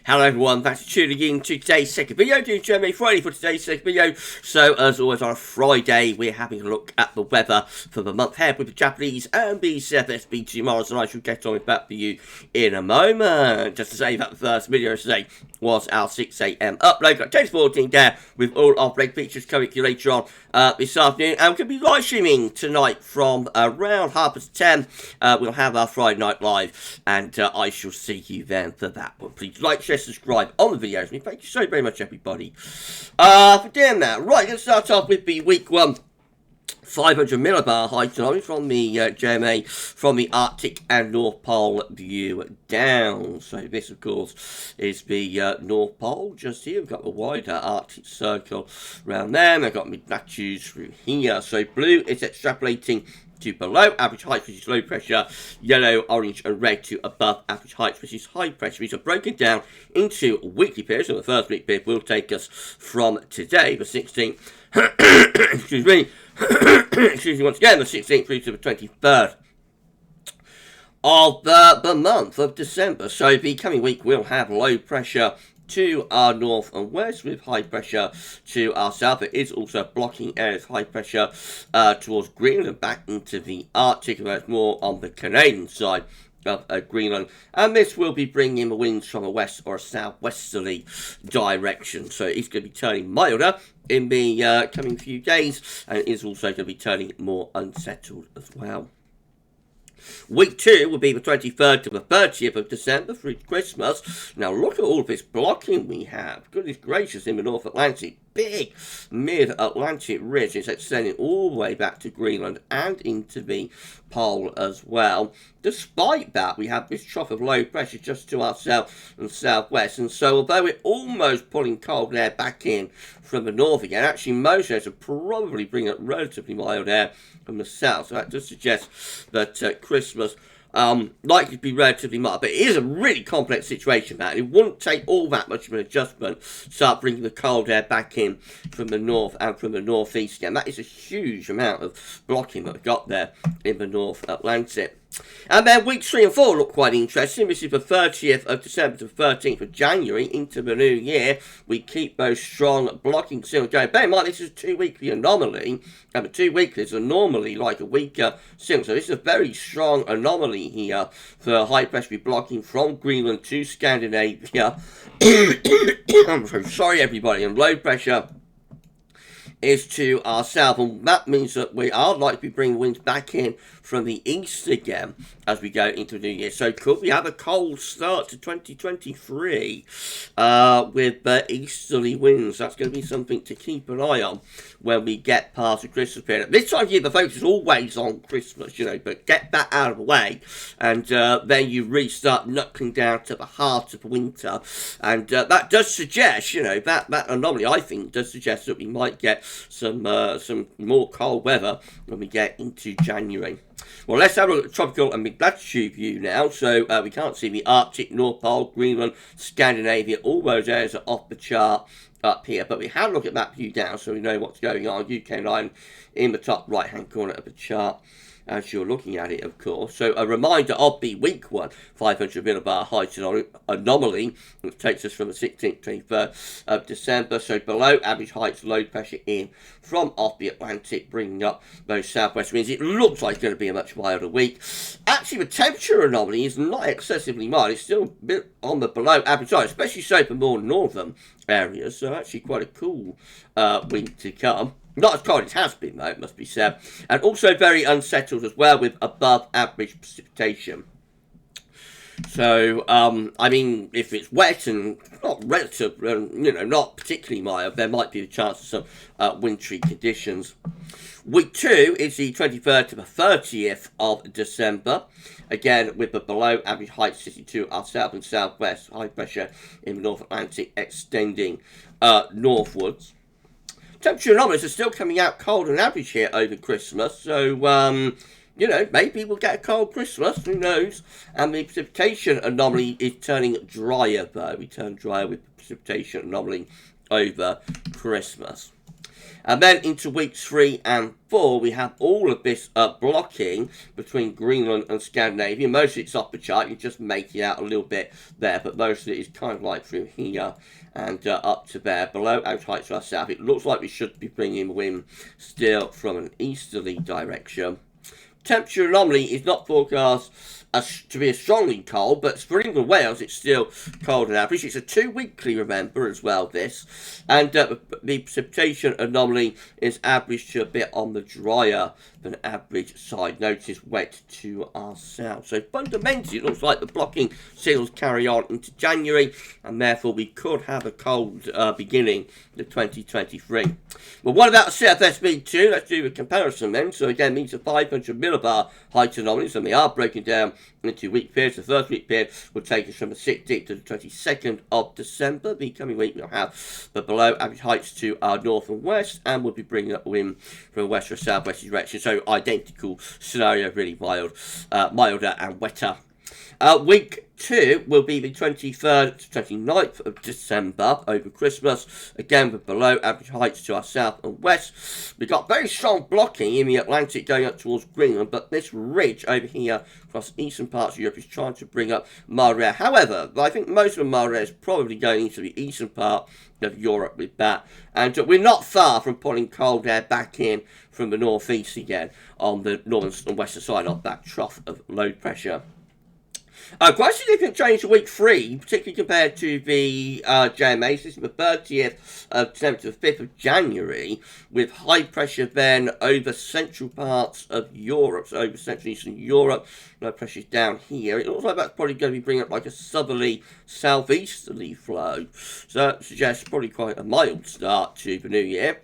Hello everyone, thanks for tuning in to today's second video, doing JMA Friday for today's second video. So as always on a Friday, we're having a look at the weather for the month ahead with the Japanese and the CFS BT models, and I shall get on with that for you in a moment. Just to say that the first video today was our 6 AM upload. Got today's 14 there with all of red features coming to you later on this afternoon, and we're going to be live streaming tonight from around 10:30. We'll have our Friday night live, and I shall see you then for that one. Please like, share, subscribe on the videos. And thank you so very much, everybody, for doing that. Right, let's start off with the week 1 500 millibar height tsunami from the JMA from the Arctic and North Pole view down. So this, of course, is the North Pole just here. We've got the wider Arctic circle around there, and I've got mid-latitudes through here. So blue is extrapolating to below average height, which is low pressure, yellow, orange, and red to above average height, which is high pressure. These are broken down into weekly periods, and the first week period will take us from today, the 16th, excuse me, excuse me once again, the 16th through to the 23rd of the month of December. So the coming week will have low pressure to our north and west with high pressure to our south. It is also blocking areas high pressure towards Greenland back into the Arctic, and that's more on the Canadian side of Greenland, and this will be bringing in the winds from a west or a southwesterly direction. So it's going to be turning milder in the coming few days, and it is also going to be turning more unsettled as well. Week 2 will be the 23rd to the 30th of December through Christmas. Now look at all this blocking we have. Goodness gracious, in the North Atlantic. Big mid-Atlantic ridge is extending all the way back to Greenland and into the pole as well. Despite that, we have this trough of low pressure just to our south and southwest, and so although we're almost pulling cold air back in from the north again, actually most areas will probably bring up relatively mild air from the south. So that does suggest that Christmas likely to be relatively mild, but it is a really complex situation, Matt. It wouldn't take all that much of an adjustment to start bringing the cold air back in from the north and from the northeast again. That is a huge amount of blocking that we've got there in the North Atlantic. And then weeks 3 and 4 look quite interesting. This is the 30th of December to the 13th of January into the new year. We keep those strong blocking signals going. Bear in mind, this is a 2-weekly anomaly, and the 2 weeklies are normally like a weaker signal. So this is a very strong anomaly here for high pressure blocking from Greenland to Scandinavia. I'm so sorry, everybody, and low pressure is to our south, and that means that we are likely to be bringing winds back in from the east again as we go into the new year. So could we have a cold start to 2023 with easterly winds? That's going to be something to keep an eye on when we get past the Christmas period. This time of year, the focus is always on Christmas, you know, but get that out of the way, and then you really start knuckling down to the heart of winter. And that does suggest, you know, that anomaly, I think, does suggest that we might get some more cold weather when we get into January. Well, let's have a look at the tropical and mid-latitude view now. So we can't see the Arctic, North Pole, Greenland, Scandinavia. All those areas are off the chart up here, but we have a look at that view down so we know what's going on. UK and Ireland in the top right-hand corner of the chart as you're looking at it, of course. So a reminder of the week 1 500 millibar height anomaly, which takes us from the 16th to 23rd of December. So below average heights, low pressure in from off the Atlantic, bringing up those southwest winds. It looks like it's going to be a much milder week. Actually, the temperature anomaly is not excessively mild. It's still a bit on the below average side, especially so for more northern areas. So actually quite a cool week to come. Not as cold as it has been, though, it must be said. And also very unsettled as well, with above average precipitation. So, I mean, if it's wet and not relative, you know, not particularly mild, there might be a chance of some wintry conditions. Week 2 is the 23rd to the 30th of December. Again, with the below average height sitting to our south and southwest, high pressure in the North Atlantic extending northwards. Temperature anomalies are still coming out cold on average here over Christmas, so, you know, maybe we'll get a cold Christmas, who knows. And the precipitation anomaly is turning drier, though. We turn drier with the precipitation anomaly over Christmas. And then into weeks 3 and 4, we have all of this blocking between Greenland and Scandinavia. Most of it's off the chart, you just make it out a little bit there, but most of it is kind of like through here and up to there, below average heights to our south. It looks like we should be bringing wind still from an easterly direction. Temperature anomaly is not forecast to be a strongly cold, but for England and Wales, it's still cold on average. It's a 2-weekly, remember, as well, this. And the precipitation anomaly is average to a bit on the drier than average side. Notice wet to our south. So fundamentally, it looks like the blocking signals carry on into January, and therefore we could have a cold beginning to 2023. Well, what about the CFS V2? Let's do a comparison then. So again, these are 500 millibar height anomalies, and they are broken down into week periods. The first week period will take us from the 16th to the 22nd of December. The coming week we'll have the below average heights to our north and west, and we'll be bringing up wind from west or southwest direction. So identical scenario, really mild, milder and wetter. Week 2 will be the 23rd to 29th of December over Christmas, again with below average heights to our south and west. We've got very strong blocking in the Atlantic going up towards Greenland, but this ridge over here across eastern parts of Europe is trying to bring up mild air. However, I think most of the mild air is probably going into the eastern part of Europe with that, and we're not far from pulling cold air back in from the northeast again on the northern and western side of that trough of low pressure. Quite a significant change to week 3, particularly compared to the JMA. This is the 30th of December to the 5th of January, with high pressure then over central parts of Europe, so over central eastern Europe. Low pressure is down here. It looks like that's probably going to be bringing up like a southerly, southeasterly flow. So that suggests probably quite a mild start to the new year.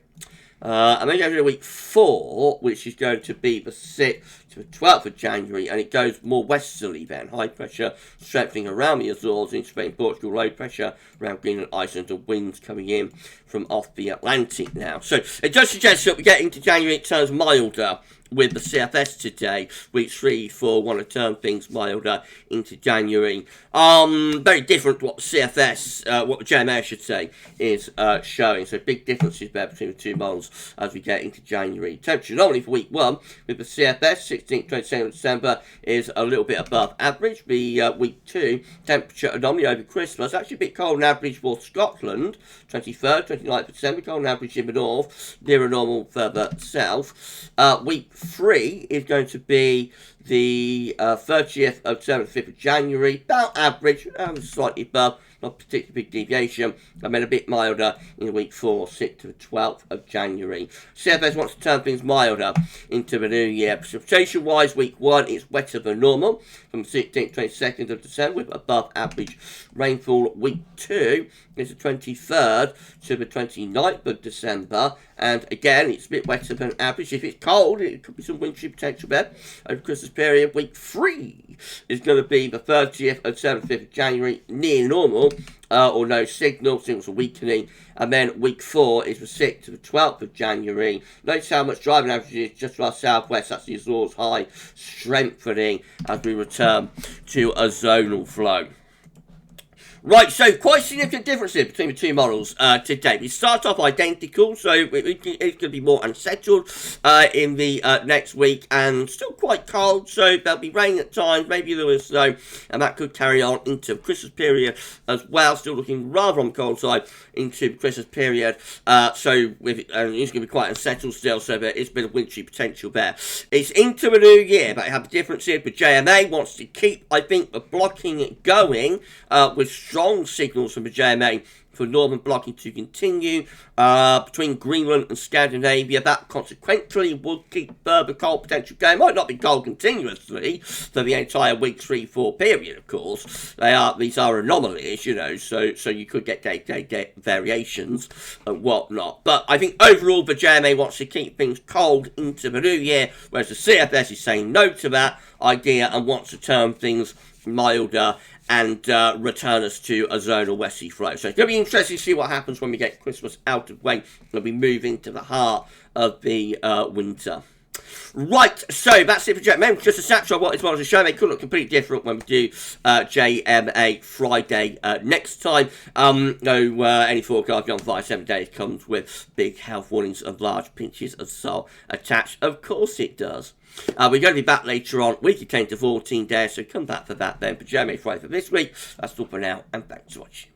And then you go to week 4, which is going to be the 6th to the 12th of January, and it goes more westerly then. High pressure strengthening around the Azores in Spain, Portugal, low pressure around Greenland and Iceland, and winds coming in from off the Atlantic now. So it does suggest that we get into January, it turns milder with the CFS today. Week 3, 4 want to turn things milder into January. Very different to what the CFS, what the JMA should say, is showing. So big differences there between the two models as we get into January. Temperature anomaly for week 1 with the CFS, 16th, 22nd of December, is a little bit above average. The week 2 temperature anomaly over Christmas, actually a bit cold on average for Scotland, 23rd, 29th of December, cold on average in the north, nearer normal further south. Week 3 is going to be the 30th of December, 5th of January, about average, slightly above, not particularly big deviation, and then a bit milder in week 4, 6th to the 12th of January. CFS wants to turn things milder into the new year. Precipitation-wise, week 1 is wetter than normal, from the 16th to 22nd of December, with above average rainfall. Week 2 is the 23rd to the 29th of December, and again, it's a bit wetter than average. If it's cold, it could be some wintry potential there over Christmas period. Week 3 is going to be the 30th of December, 5th of January, near normal, or no signals are weakening. And then week 4 is the 6th to the 12th of January. Notice how much driving average is just to our southwest. That's the Azores high, strengthening as we return to a zonal flow. Right, so quite significant differences between the two models today. We start off identical, so it's going to be more unsettled in the next week, and still quite cold, so there'll be rain at times, maybe a little snow, and that could carry on into the Christmas period as well. Still looking rather on the cold side into the Christmas period, so it's going to be quite unsettled still, so there is a bit of wintry potential there. It's into the new year, but I have a difference here. But JMA wants to keep, I think, the blocking going with strong signals from the JMA for northern blocking to continue between Greenland and Scandinavia. That consequently will keep further cold potential going. Might not be cold continuously for the entire week 3-4 period, of course. These are anomalies, you know, so you could get day variations and whatnot. But I think overall the JMA wants to keep things cold into the new year, whereas the CFS is saying no to that idea and wants to turn things milder and return us to a zonal westerly flow. So it's going to be interesting to see what happens when we get Christmas out of the way and we move into the heart of the winter. Right, so that's it for JMA. Just a snapshot of what this one was a show. They could look completely different when we do JMA Friday next time. No, any forecast beyond 5-7 days comes with big health warnings and large pinches of salt attached. Of course it does. We're going to be back later on, weekly 10 to 14 days, so come back for that then. For JMA Friday for this week, that's all for now, and back to watching.